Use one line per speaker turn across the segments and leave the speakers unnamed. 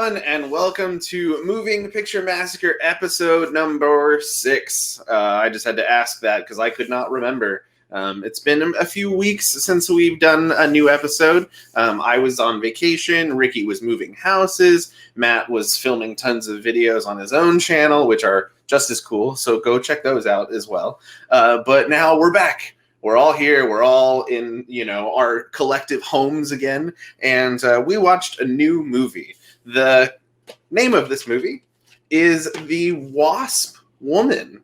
everyone, and welcome to Moving Picture Massacre episode number 6. I just had to ask that because I could not remember. It's been a few weeks since we've done a new episode. I was on vacation, Ricky was moving houses, Matt was filming tons of videos on his own channel, which are just as cool, so go check those out as well. But now we're back. We're all here. We're all in, our collective homes again. And we watched a new movie. The name of this movie is The Wasp Woman.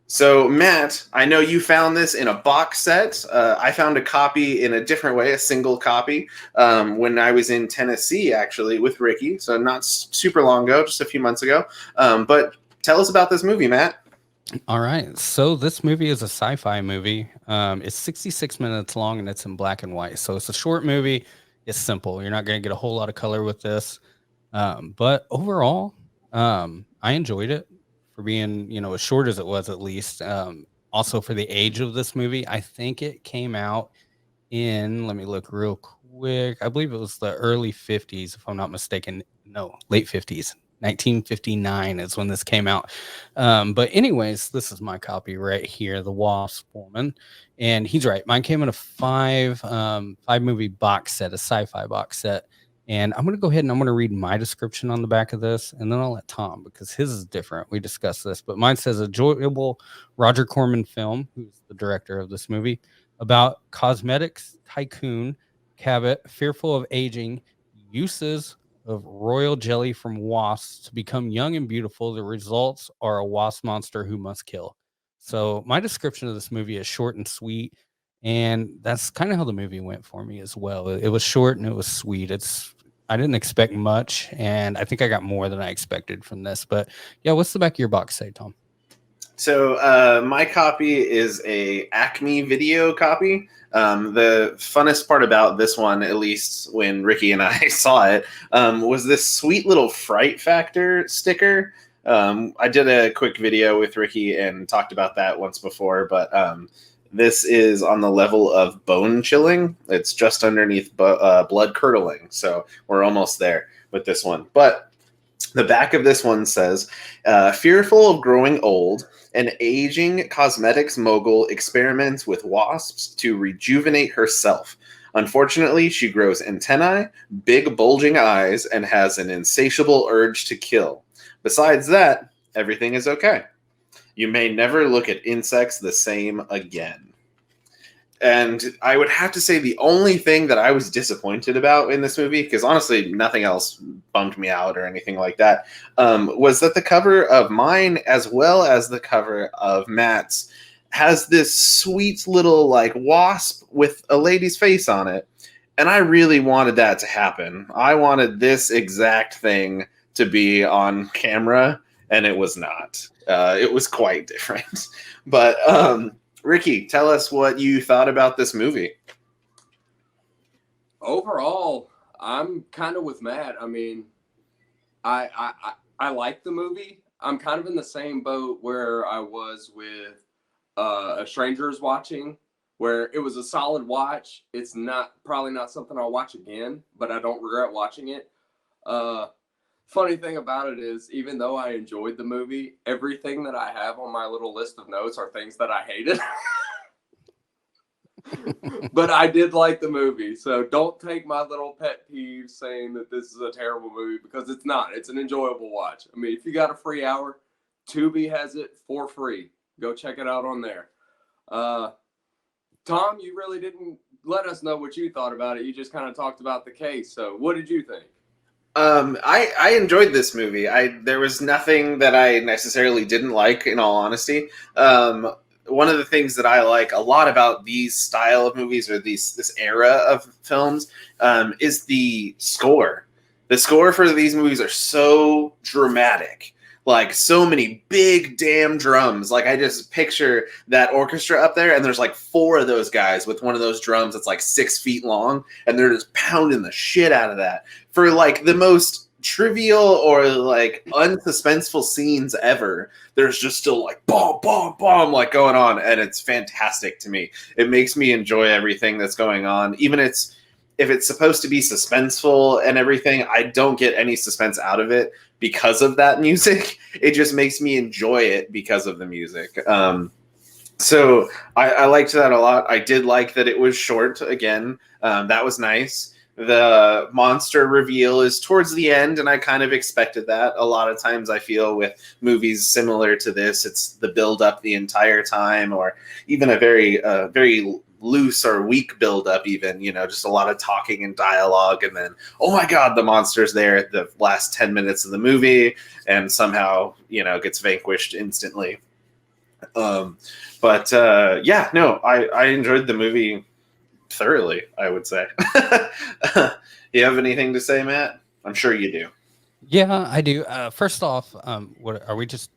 So, Matt, I know you found this in a box set. I found a copy in a different way, a single copy, when I was in Tennessee, actually, with Ricky. So not super long ago, just a few months ago. But tell us about this movie, Matt.
All right. So this movie is a sci-fi movie. It's 66 minutes long and it's in black and white. So it's a short movie. It's simple. You're not going to get a whole lot of color with this. But overall, I enjoyed it for being, as short as it was at least. Also for the age of this movie, I think it came out in, let me look real quick. I believe it was the early 50s, if I'm not mistaken. No, late 50s. 1959 is when this came out. But anyways, this is my copy right here, The Wasp Woman. And he's right. Mine came in a five movie box set, a sci-fi box set. And I'm going to go ahead and I'm going to read my description on the back of this. And then I'll let Tom, because his is different. We discussed this. But mine says, enjoyable Roger Corman film, who's the director of this movie, about cosmetics tycoon Cabot, fearful of aging, uses of royal jelly from wasps to become young and beautiful. The results are a wasp monster who must kill. So my description of this movie is short and sweet, and that's kind of how the movie went for me as well. It was short and it was sweet. I didn't expect much, and I think I got more than I expected from this. But yeah, what's the back of your box say, Tom?
So my copy is a Acme video copy. The funnest part about this one, at least when Ricky and I saw it, was this sweet little Fright Factor sticker. I did a quick video with Ricky and talked about that once before, but this is on the level of bone chilling. It's just underneath blood curdling, so we're almost there with this one. But the back of this one says, fearful of growing old, an aging cosmetics mogul experiments with wasps to rejuvenate herself. Unfortunately, she grows antennae, big bulging eyes, and has an insatiable urge to kill. Besides that, everything is okay. You may never look at insects the same again. And I would have to say the only thing that I was disappointed about in this movie, because honestly, nothing else bummed me out or anything like that, was that the cover of mine, as well as the cover of Matt's, has this sweet little wasp with a lady's face on it. And I really wanted that to happen. I wanted this exact thing to be on camera, and it was not. It was quite different. But Ricky, tell us what you thought about this movie.
Overall, I'm kind of with Matt. I mean, I like the movie. I'm kind of in the same boat where I was with A Stranger Is Watching, where it was a solid watch. It's probably not something I'll watch again, but I don't regret watching it. Funny thing about it is, even though I enjoyed the movie, everything that I have on my little list of notes are things that I hated. But I did like the movie, so don't take my little pet peeves saying that this is a terrible movie, because it's not. It's an enjoyable watch. I mean, if you got a free hour, Tubi has it for free. Go check it out on there. Tom, you really didn't let us know what you thought about it. You just kind of talked about the case. So what did you think?
I enjoyed this movie. There was nothing that I necessarily didn't like, in all honesty. One of the things that I like a lot about these style of movies, or this era of films, is the score. The score for these movies are so dramatic. Like, so many big damn drums. Like, I just picture that orchestra up there, and there's 4 of those guys with one of those drums that's 6 feet long, and they're just pounding the shit out of that. For the most trivial or unsuspenseful scenes ever, there's just still bomb, bomb, bomb going on, and it's fantastic to me. It makes me enjoy everything that's going on. Even if it's supposed to be suspenseful and everything, I don't get any suspense out of it because of that music. It just makes me enjoy it because of the music. So I liked that a lot. I did like that it was short again. That was nice. The monster reveal is towards the end, and I kind of expected that. A lot of times I feel with movies similar to this, it's the build up the entire time, or even a very loose or weak build up, even, just a lot of talking and dialogue. And then, oh my God, the monster's there at the last 10 minutes of the movie and somehow, gets vanquished instantly. Yeah, no, I enjoyed the movie thoroughly, I would say. You have anything to say, Matt? I'm sure you do.
Yeah, I do. First off, what are we just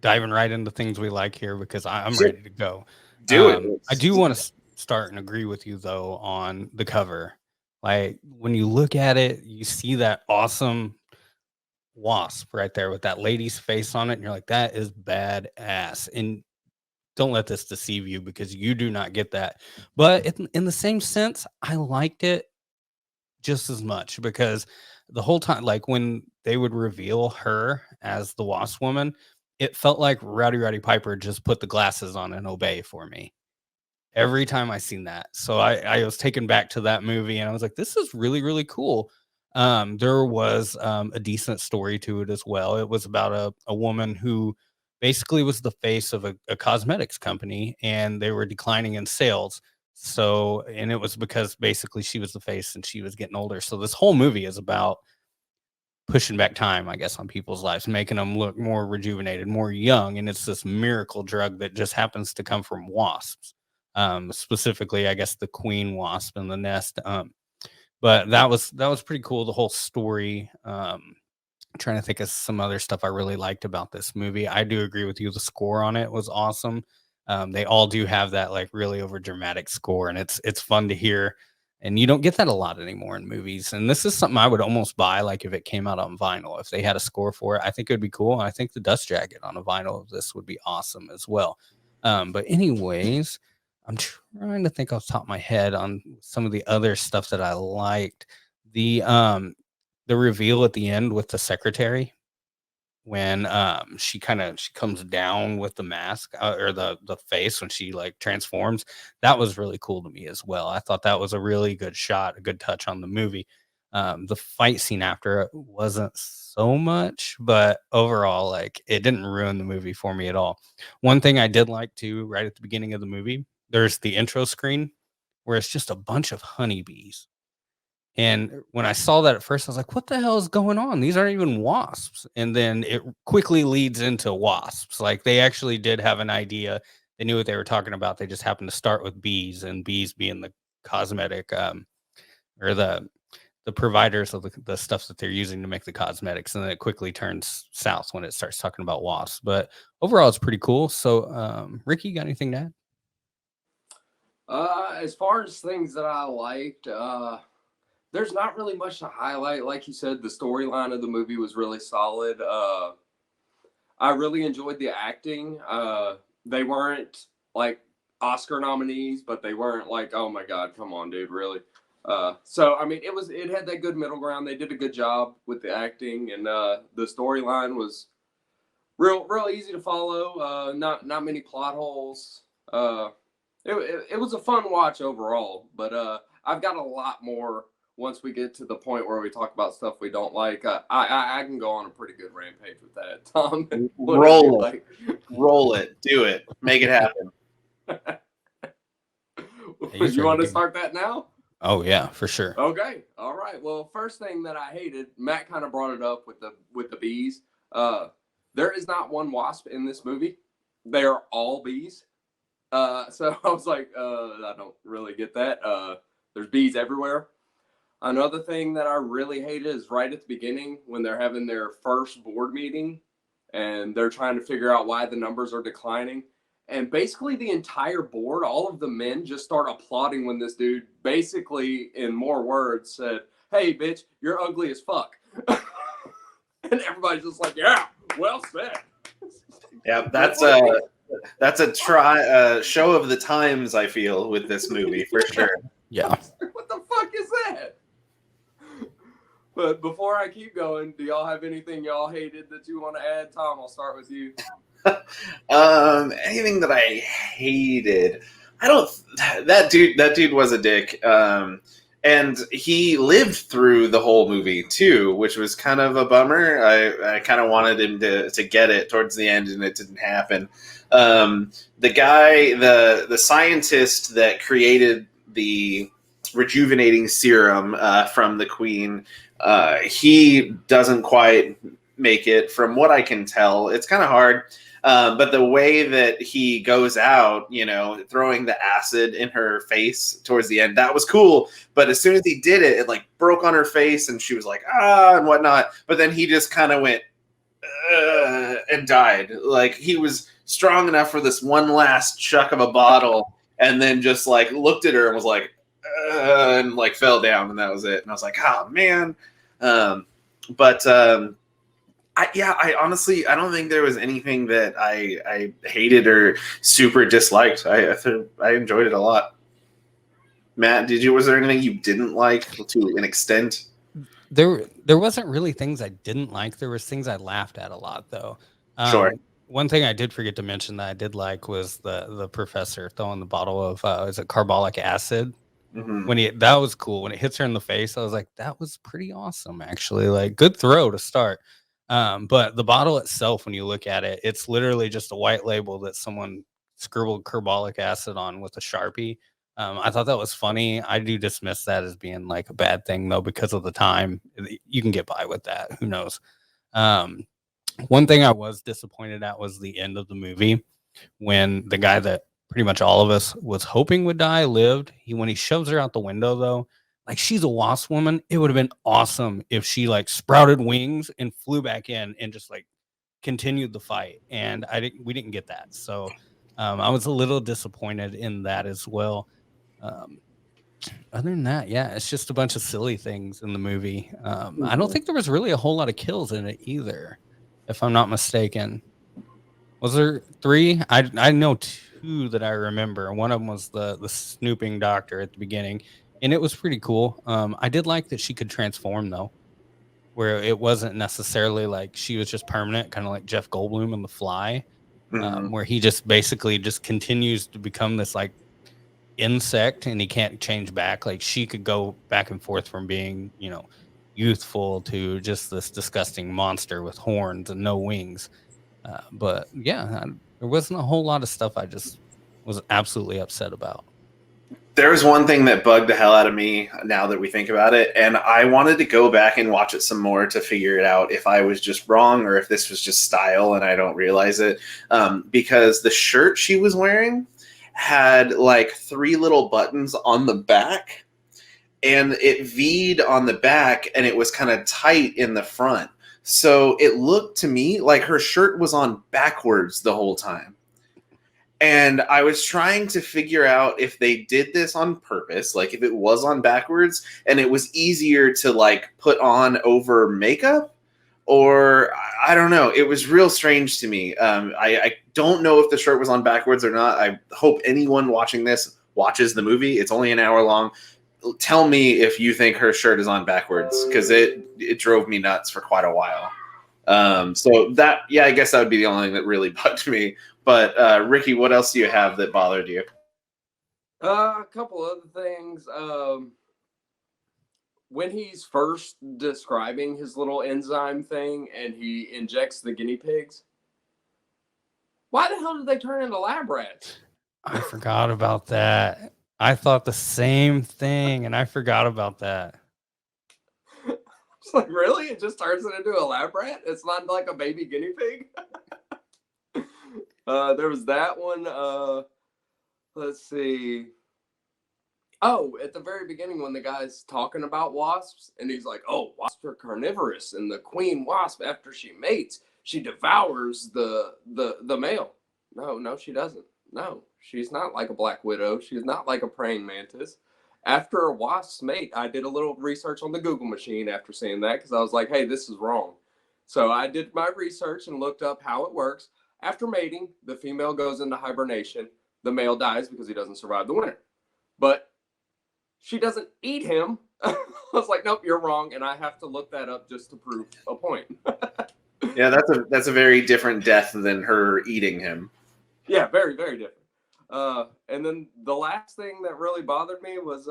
diving right into things we like here? Because I'm ready to go.
Do it.
I do want to start and agree with you though on the cover. Like when you look at it, you see that awesome wasp right there with that lady's face on it, and you're like, that is badass. And don't let this deceive you because you do not get that. But in the same sense, I liked it just as much because the whole time, like when they would reveal her as the Wasp Woman, it felt like Rowdy Piper just put the glasses on and obey for me every time I seen that. So I was taken back to that movie and I was like, this is really, really cool. There was a decent story to it as well. It was about a woman who basically was the face of a cosmetics company and they were declining in sales. So, and it was because basically she was the face and she was getting older. So this whole movie is about pushing back time, I guess, on people's lives, making them look more rejuvenated, more young. And it's this miracle drug that just happens to come from wasps. Specifically, I guess the queen wasp in the nest. But that was pretty cool. The whole story. Trying to think of some other stuff I really liked about this movie. I do agree with you. The score on it was awesome. They all do have that like really over dramatic score, and it's fun to hear. And you don't get that a lot anymore in movies. And this is something I would almost buy, like if it came out on vinyl. If they had a score for it, I think it would be cool. And I think the dust jacket on a vinyl of this would be awesome as well. But anyways, I'm trying to think off the top of my head on some of the other stuff that I liked. The reveal at the end with the secretary when she comes down with the mask or the face when she like transforms, that was really cool to me as well. I thought that was a really good shot, a good touch on the movie. The fight scene after it wasn't so much, but overall, like it didn't ruin the movie for me at all. One thing I did like too, right at the beginning of the movie, there's the intro screen where it's just a bunch of honeybees. And when I saw that at first, I was like, what the hell is going on? These aren't even wasps. And then it quickly leads into wasps. Like they actually did have an idea. They knew what they were talking about. They just happened to start with bees, and bees being the cosmetic or the providers of the stuff that they're using to make the cosmetics. And then it quickly turns south when it starts talking about wasps. But overall, it's pretty cool. So, Ricky, you got anything to add?
As far as things that I liked, there's not really much to highlight. Like you said, the storyline of the movie was really solid. I really enjoyed the acting. They weren't like Oscar nominees, but they weren't like, oh my God, come on, dude, really. So I mean, it had that good middle ground. They did a good job with the acting, and the storyline was real easy to follow. Not many plot holes. It was a fun watch overall, but I've got a lot more once we get to the point where we talk about stuff we don't like. I can go on a pretty good rampage with that, Tom.
Roll it. Roll it. Do it. Make it happen.
You want to start that now?
Oh yeah, for sure.
Okay. All right. Well, first thing that I hated, Matt kind of brought it up with the bees. There is not one wasp in this movie. They are all bees. So I was like, I don't really get that. There's bees everywhere. Another thing that I really hated is right at the beginning when they're having their first board meeting and they're trying to figure out why the numbers are declining. And basically the entire board, all of the men just start applauding when this dude basically, in more words, said, hey, bitch, you're ugly as fuck. And everybody's just like, yeah, well said.
Yeah, that's a show of the times, I feel, with this movie, for sure.
Yeah.
What the fuck is that? But before I keep going, do y'all have anything y'all hated that you want to add? Tom, I'll start with you.
Anything that I hated, I don't. That dude was a dick. And he lived through the whole movie too, which was kind of a bummer. I kind of wanted him to get it towards the end, and it didn't happen. The guy, the scientist that created the rejuvenating serum from the Queen, he doesn't quite make it. From what I can tell, it's kind of hard. But the way that he goes out, you know, throwing the acid in her face towards the end, that was cool. But as soon as he did it, it like broke on her face and she was like, ah, and whatnot. But then he just kind of went, and died. Like he was strong enough for this one last chuck of a bottle and then just like looked at her and was like, and like fell down, and that was it. And I was like, oh man. But I honestly, I don't think there was anything that I hated or super disliked. I enjoyed it a lot. Matt, was there anything you didn't like to an extent?
There wasn't really things I didn't like. There was things I laughed at a lot, though.
Sure.
One thing I did forget to mention that I did like was the professor throwing the bottle of is it carbolic acid.
Mm-hmm.
That was cool. When it hits her in the face, I was like, that was pretty awesome, actually. Like, good throw to start. But the bottle itself, when you look at it, it's literally just a white label that someone scribbled carbolic acid on with a Sharpie. I thought that was funny. I do dismiss that as being like a bad thing, though, because of the time. You can get by with that. Who knows? One thing I was disappointed at was the end of the movie when the guy that pretty much all of us was hoping would die lived. When he shoves her out the window, though, like she's a Wasp Woman, it would have been awesome if she like sprouted wings and flew back in and just like continued the fight. And we didn't get that, so I was a little disappointed in that as well. Other than that, yeah, it's just a bunch of silly things in the movie. I don't think there was really a whole lot of kills in it either, if I'm not mistaken. Was there 3? I know 2 that I remember. One of them was the snooping doctor at the beginning, and it was pretty cool. I did like that she could transform though, where it wasn't necessarily like she was just permanent, kind of like Jeff Goldblum in The Fly,
Mm-hmm.
where he just basically just continues to become this like insect and he can't change back. Like she could go back and forth from being, youthful to just this disgusting monster with horns and no wings. But yeah, there wasn't a whole lot of stuff I just was absolutely upset about.
There was one thing that bugged the hell out of me now that we think about it, and I wanted to go back and watch it some more to figure it out if I was just wrong or if this was just style and I don't realize it. Because the shirt she was wearing had like 3 little buttons on the back, and it V'd on the back, and it was kind of tight in the front. So it looked to me like her shirt was on backwards the whole time. And I was trying to figure out if they did this on purpose, like if it was on backwards and it was easier to like put on over makeup, or I don't know. It was real strange to me. I don't know if the shirt was on backwards or not. I hope anyone watching this watches the movie. It's only an hour long. Tell me if you think her shirt is on backwards, because it drove me nuts for quite a while. So that, yeah, I guess that would be the only thing that really bugged me. But Ricky, what else do you have that bothered you?
A couple other things. When he's first describing his little enzyme thing and he injects the guinea pigs, why the hell did they turn into lab rats?
I forgot about that. I thought the same thing, and I forgot about that.
It's like, really? It just turns it into a lab rat? It's not like a baby guinea pig? There was that one. Let's see. Oh, at the very beginning when the guy's talking about wasps, and he's like, oh, wasps are carnivorous, and the queen wasp, after she mates, she devours the male. No, she doesn't. No, she's not like a black widow. She's not like a praying mantis. After a wasp's mate, I did a little research on the Google machine after seeing that, because I was like, hey, this is wrong. So I did my research and looked up how it works. After mating, the female goes into hibernation. The male dies because he doesn't survive the winter. But she doesn't eat him. I was like, nope, you're wrong, and I have to look that up just to prove a point.
Yeah, that's a very different death than her eating him.
Yeah, very, very different. And then the last thing that really bothered me was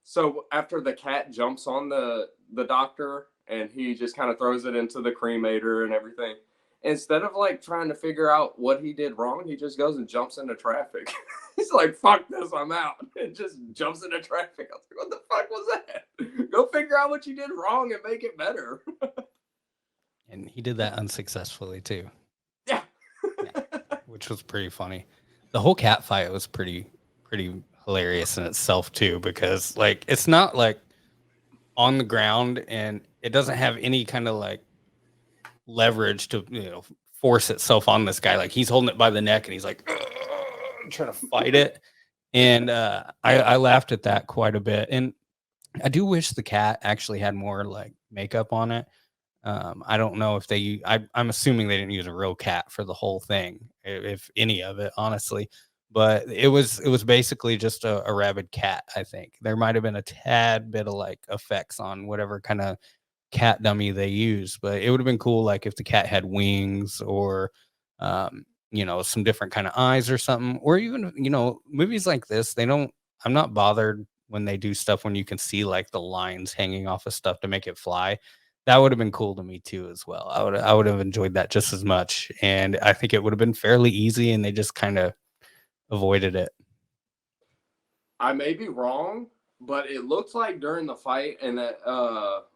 so after the cat jumps on the doctor and he just kind of throws it into the cremator and everything, instead of like trying to figure out what he did wrong, he just goes and jumps into traffic. He's like, fuck this, I'm out. And just jumps into traffic. I was like, what the fuck was that? Go figure out what you did wrong and make it better.
And he did that unsuccessfully too.
Yeah.
Which was pretty funny. The whole cat fight was pretty hilarious in itself too, because like it's not like on the ground and it doesn't have any kind of like leverage to, you know, force itself on this guy. Like he's holding it by the neck and he's like trying to fight it. And I laughed at that quite a bit. And I do wish the cat actually had more like makeup on it. I don't know if I'm assuming they didn't use a real cat for the whole thing, if any of it, honestly. But it was basically just a rabid cat. I think there might have been a tad bit of like effects on whatever kind of cat dummy they use, but it would have been cool like if the cat had wings or you know, some different kind of eyes or something, or even, you know, movies like this, I'm not bothered when they do stuff when you can see like the lines hanging off of stuff to make it fly. That would have been cool to me too as well. I would have enjoyed that just as much, and I think it would have been fairly easy, and they just kind of avoided it.
I may be wrong, but it looks like during the fight and that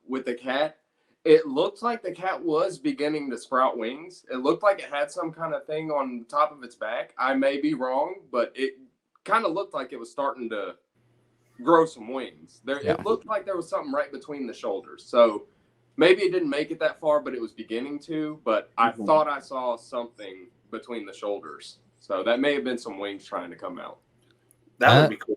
with the cat, it looked like the cat was beginning to sprout wings. It looked like it had some kind of thing on top of its back. I may be wrong, but it kind of looked like it was starting to grow some wings.
Yeah.
It looked like there was something right between the shoulders. So maybe it didn't make it that far, but it was beginning to. But I thought I saw something between the shoulders. So that may have been some wings trying to come out.
That would be cool.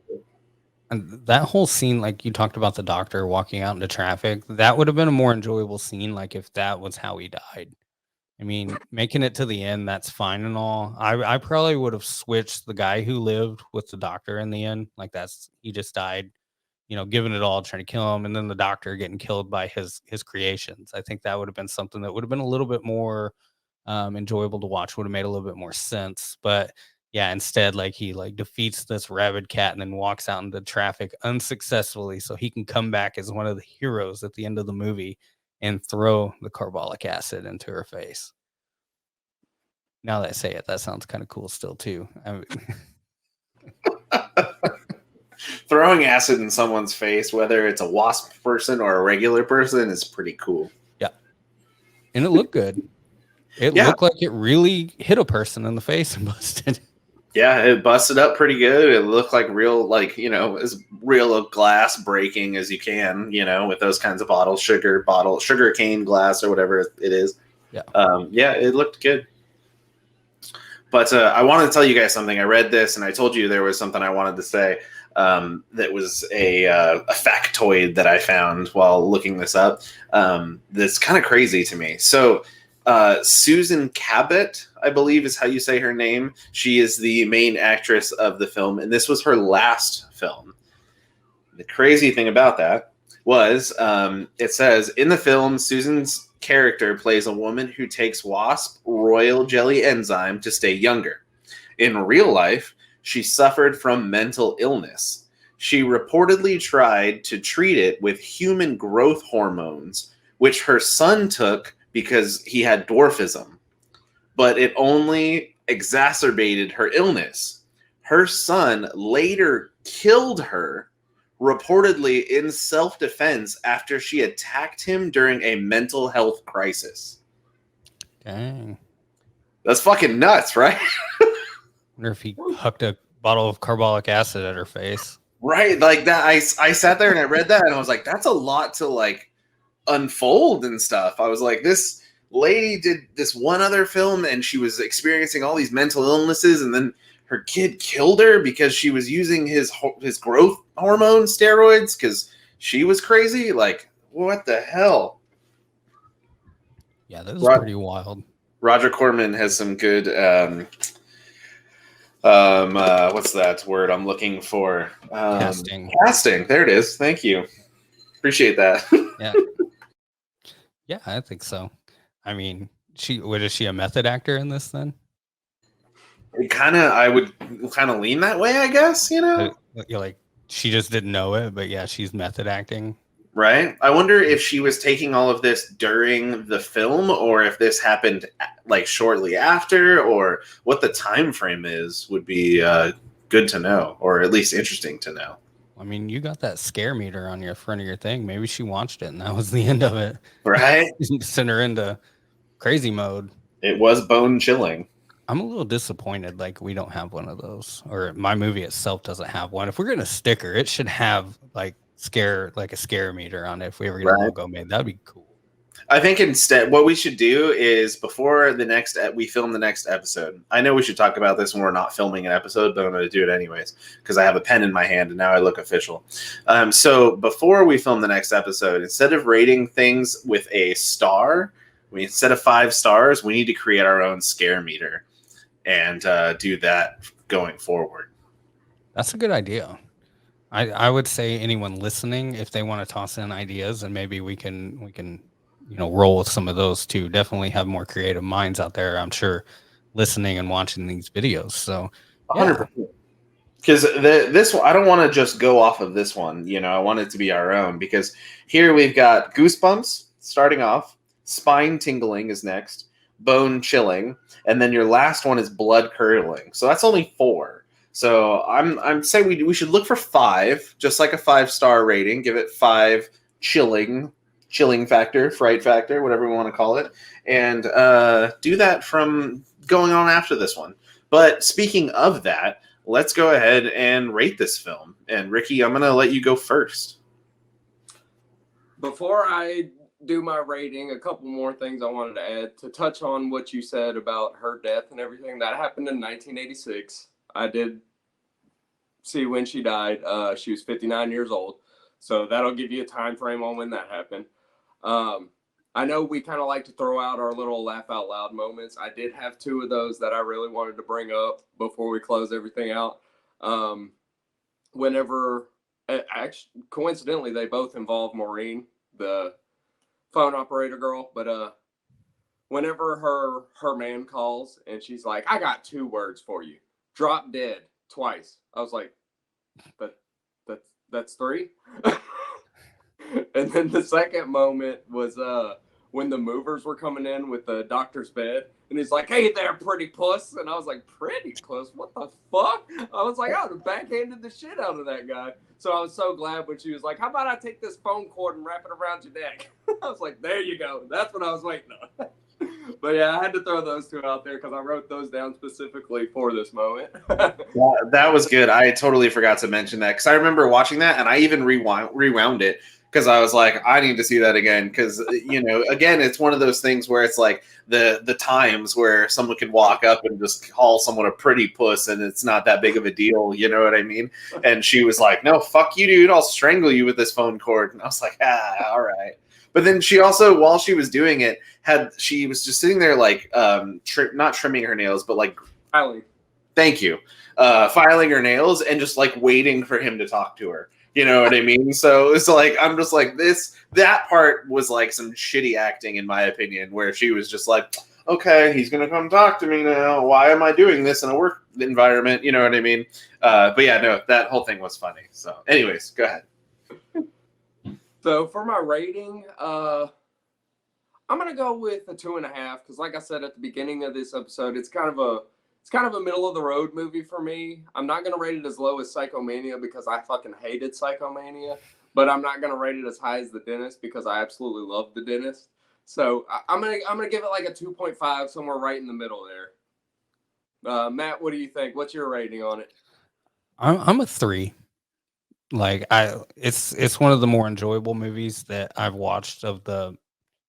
And that whole scene, like you talked about the doctor walking out into traffic, that would have been a more enjoyable scene, like if that was how he died. I mean, making it to the end, that's fine and all. I probably would have switched the guy who lived with the doctor in the end. Like he just died, you know, giving it all, trying to kill him, and then the doctor getting killed by his creations. I think that would have been something that would have been a little bit more enjoyable to watch, would have made a little bit more sense. But yeah, instead, like he like defeats this rabid cat and then walks out into traffic unsuccessfully, so he can come back as one of the heroes at the end of the movie and throw the carbolic acid into her face. Now that I say it, that sounds kind of cool still too. I mean,
throwing acid in someone's face, whether it's a wasp person or a regular person, is pretty cool.
Yeah, and it looked good. It looked like it really hit a person in the face and busted.
Yeah, it busted up pretty good. It looked like real, like, you know, as real a glass breaking as you can, you know, with those kinds of bottles, sugar cane glass or whatever it is.
Yeah.
Yeah, it looked good. But I wanted to tell you guys something. I read this and I told you there was something I wanted to say that was a factoid that I found while looking this up. That's kind of crazy to me. So Susan Cabot, I believe is how you say her name. She is the main actress of the film, and this was her last film. The crazy thing about that was it says, in the film, Susan's character plays a woman who takes Wasp royal jelly enzyme to stay younger. In real life, she suffered from mental illness. She reportedly tried to treat it with human growth hormones, which her son took because he had dwarfism, but it only exacerbated her illness. Her son later killed her, reportedly in self-defense after she attacked him during a mental health crisis.
Dang.
That's fucking nuts, right?
Wonder if he hucked a bottle of carbolic acid at her face.
Right, like that. I sat there and I read that and I was like, that's a lot to like unfold and stuff. I was like, this lady did this one other film and she was experiencing all these mental illnesses, and then her kid killed her because she was using his growth hormone steroids because she was crazy. Like, what the hell?
Yeah, that was pretty wild.
Roger Corman has some good What's that word I'm looking for?
Casting.
Casting. There it is. Thank you. Appreciate that.
Yeah. Yeah, I think so. I mean, is she a method actor in this then?
I would kind of lean that way, I guess,
You're like, she just didn't know it, but yeah, she's method acting.
Right? I wonder if she was taking all of this during the film or if this happened like shortly after, or what the time frame is would be good to know, or at least interesting to know.
I mean, you got that scare meter on your front of your thing. Maybe she watched it and that was the end of it.
Right?
Sent her into crazy mode.
It was bone chilling.
I'm a little disappointed like we don't have one of those, or my movie itself doesn't have one. If we're gonna sticker, it should have like a scare meter on it. If we ever get a logo made, that'd be cool.
I think instead what we should do is before we film the next episode. I know we should talk about this when we're not filming an episode, but I'm going to do it anyways because I have a pen in my hand and now I look official. So before we film the next episode, instead of rating things with a star, instead of 5 stars, we need to create our own scare meter and do that going forward.
That's a good idea. I would say anyone listening, if they want to toss in ideas, and maybe we can roll with some of those too. Definitely have more creative minds out there, I'm sure, listening and watching these videos. So 100%.
Because this one, I don't want to just go off of this one. I want it to be our own, because here we've got goosebumps starting off, spine tingling is next, bone chilling, and then your last one is blood curdling. So that's only 4. So I'm saying we should look for 5, just like a 5-star rating. Give it 5 chilling factor, fright factor, whatever we want to call it, and do that from going on after this one. But speaking of that, let's go ahead and rate this film. And Ricky, I'm going to let you go first.
Before I do my rating, a couple more things I wanted to add to touch on what you said about her death and everything. That happened in 1986. I did see when she died. She was 59 years old. So that'll give you a time frame on when that happened. I know we kind of like to throw out our little laugh out loud moments. I did have 2 of those that I really wanted to bring up before we close everything out. Actually, coincidentally, they both involve Maureen, the phone operator girl. But whenever her man calls and she's like, "I got 2 words for you: drop dead," twice. I was like, that's 3. And then the second moment was when the movers were coming in with the doctor's bed, and he's like, "Hey there, pretty puss," and I was like, "Pretty puss? What the fuck?" I was like, I would have backhanded the shit out of that guy. So I was so glad when she was like, "How about I take this phone cord and wrap it around your neck?" I was like, there you go. That's what I was waiting on. But yeah, I had to throw those 2 out there because I wrote those down specifically for this moment.
Yeah, that was good. I totally forgot to mention that because I remember watching that and I even rewound it because I was like, I need to see that again because, again, it's one of those things where it's like the times where someone can walk up and just call someone a pretty puss and it's not that big of a deal. You know what I mean? And she was like, "No, fuck you, dude. I'll strangle you with this phone cord." And I was like, all right. But then she also, while she was doing it, she was just sitting there like not trimming her nails, but like
filing.
Thank you. Filing her nails and just like waiting for him to talk to her. You know what I mean? So it's like I'm just like that part was like some shitty acting in my opinion, where she was just like, "Okay, he's gonna come talk to me now. Why am I doing this in a work environment?" You know what I mean? But yeah, no, that whole thing was funny. So, anyways, go ahead.
So for my rating, I'm gonna go with a 2.5 because, like I said at the beginning of this episode, it's kind of a middle of the road movie for me. I'm not gonna rate it as low as Psychomania because I fucking hated Psychomania, but I'm not gonna rate it as high as The Dentist because I absolutely love The Dentist. So I'm gonna give it like a 2.5, somewhere right in the middle there. Matt, what do you think? What's your rating on it?
I'm a 3. Like it's one of the more enjoyable movies that I've watched of the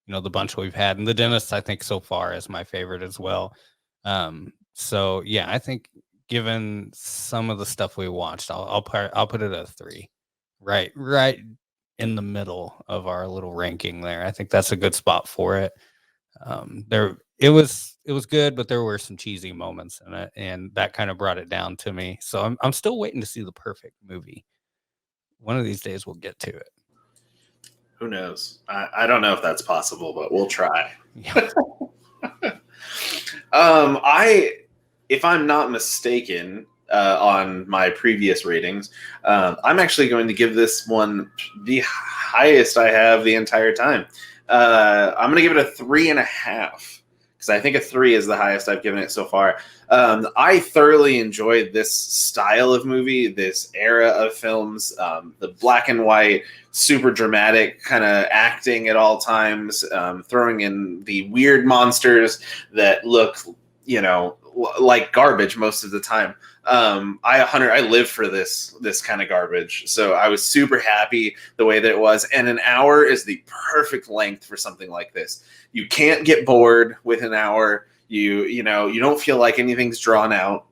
the bunch we've had, and The Dentist I think so far is my favorite as well. So yeah, I think given some of the stuff we watched, I'll put it at a 3, right in the middle of our little ranking there. I think that's a good spot for it. It was good, but there were some cheesy moments in it, and that kind of brought it down to me. So I'm still waiting to see the perfect movie. One of these days we'll get to it.
Who knows? I don't know if that's possible, but we'll try.
Yeah.
If I'm not mistaken, on my previous ratings, I'm actually going to give this one the highest I have the entire time. I'm going to give it a 3.5 because I think a 3 is the highest I've given it so far. I thoroughly enjoyed this style of movie, this era of films, the black and white, super dramatic kind of acting at all times, throwing in the weird monsters that look, like garbage most of the time. I live for this kind of garbage. So I was super happy the way that it was. And an hour is the perfect length for something like this. You can't get bored with an hour. You don't feel like anything's drawn out.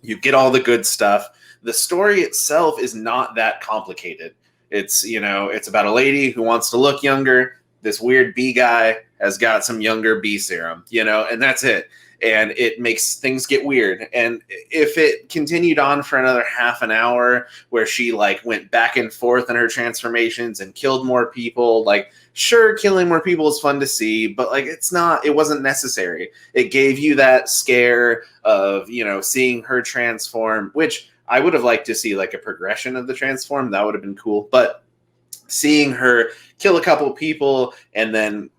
You get all the good stuff. The story itself is not that complicated. It's about a lady who wants to look younger. This weird bee guy has got some younger bee serum, and that's it. And it makes things get weird. And if it continued on for another half an hour where she went back and forth in her transformations and killed more people, sure, killing more people is fun to see, but it wasn't necessary. It gave you that scare of, seeing her transform, which I would have liked to see a progression of the transform. That would have been cool. But seeing her kill a couple people and then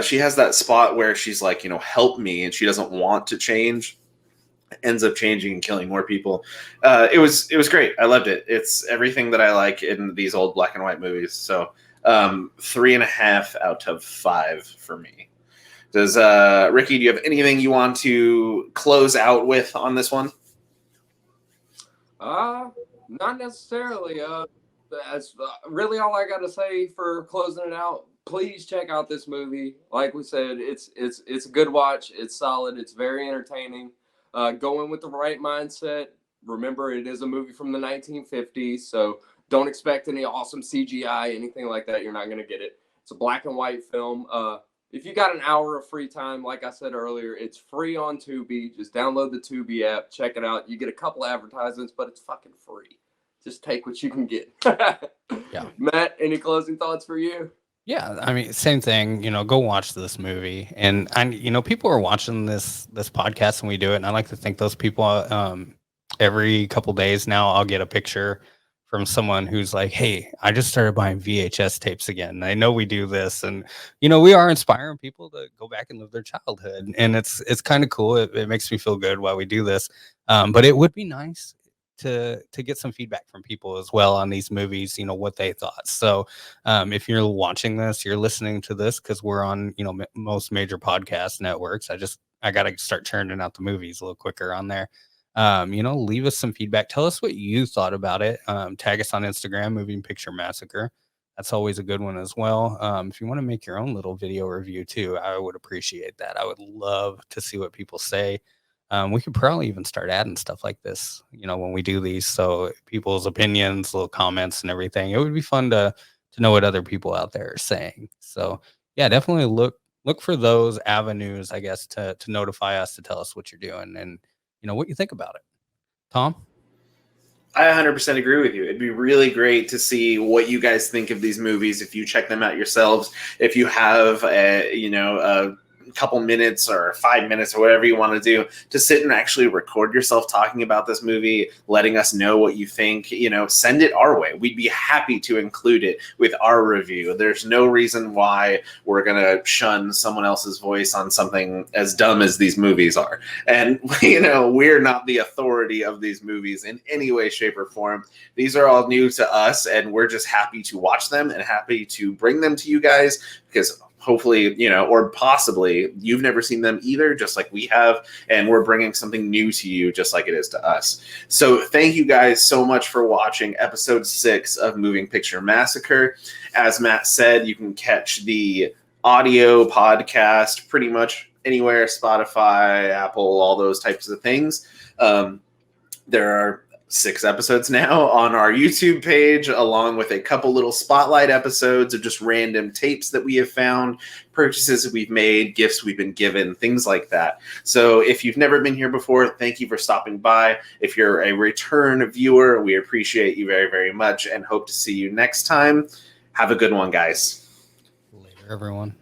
she has that spot where she's help me, and she doesn't want to change, ends up changing and killing more people. It was great. I loved it. It's everything that I like in these old black and white movies. So 3.5 out of 5 for me. Does Ricky, do you have anything you want to close out with on this one?
Not necessarily. That's really all I got to say for closing it out. Please check out this movie. Like we said, it's a good watch. It's solid. It's very entertaining. Go in with the right mindset. Remember, it is a movie from the 1950s, so don't expect any awesome CGI, anything like that. You're not going to get it. It's a black and white film. If you got an hour of free time, like I said earlier, it's free on Tubi. Just download the Tubi app. Check it out. You get a couple advertisements, but it's fucking free. Just take what you can get.
Yeah.
Matt, any closing thoughts for you?
Yeah, I mean, same thing. Go watch this movie, and people are watching this podcast, and we do it. And I like to thank those people. Every couple days now, I'll get a picture from someone who's like, "Hey, I just started buying VHS tapes again. I know we do this, and we are inspiring people to go back and live their childhood, and it's kind of cool. It makes me feel good while we do this. But it would be nice to get some feedback from people as well on these movies, what they thought. So if you're watching this, you're listening to this because we're on, most major podcast networks. I got to start churning out the movies a little quicker on there. Leave us some feedback. Tell us what you thought about it. Tag us on Instagram, Moving Picture Massacre. That's always a good one as well. If you want to make your own little video review too, I would appreciate that. I would love to see what people say. We could probably even start adding stuff like this, when we do these. So people's opinions, little comments and everything. It would be fun to know what other people out there are saying. So yeah, definitely look for those avenues, I guess, to notify us, to tell us what you're doing and what you think about it. Tom?
I 100% agree with you. It'd be really great to see what you guys think of these movies. If you check them out yourselves, if you have a couple minutes or 5 minutes or whatever you want to do to sit and actually record yourself talking about this movie, letting us know what you think, send it our way. We'd be happy to include it with our review. There's no reason why we're going to shun someone else's voice on something as dumb as these movies are. And, we're not the authority of these movies in any way, shape, or form. These are all new to us, and we're just happy to watch them and happy to bring them to you guys because hopefully, or possibly you've never seen them either, just like we have, and we're bringing something new to you just like it is to us. So thank you guys so much for watching episode 6 of Moving Picture Massacre. As Matt said, you can catch the audio podcast pretty much anywhere, Spotify, Apple, all those types of things. There are 6 episodes now on our YouTube page, along with a couple little spotlight episodes of just random tapes that we have found, purchases that we've made, gifts we've been given, things like that. So if you've never been here before, thank you for stopping by. If you're a return viewer, we appreciate you very, very much and hope to see you next time. Have a good one, guys.
Later, everyone.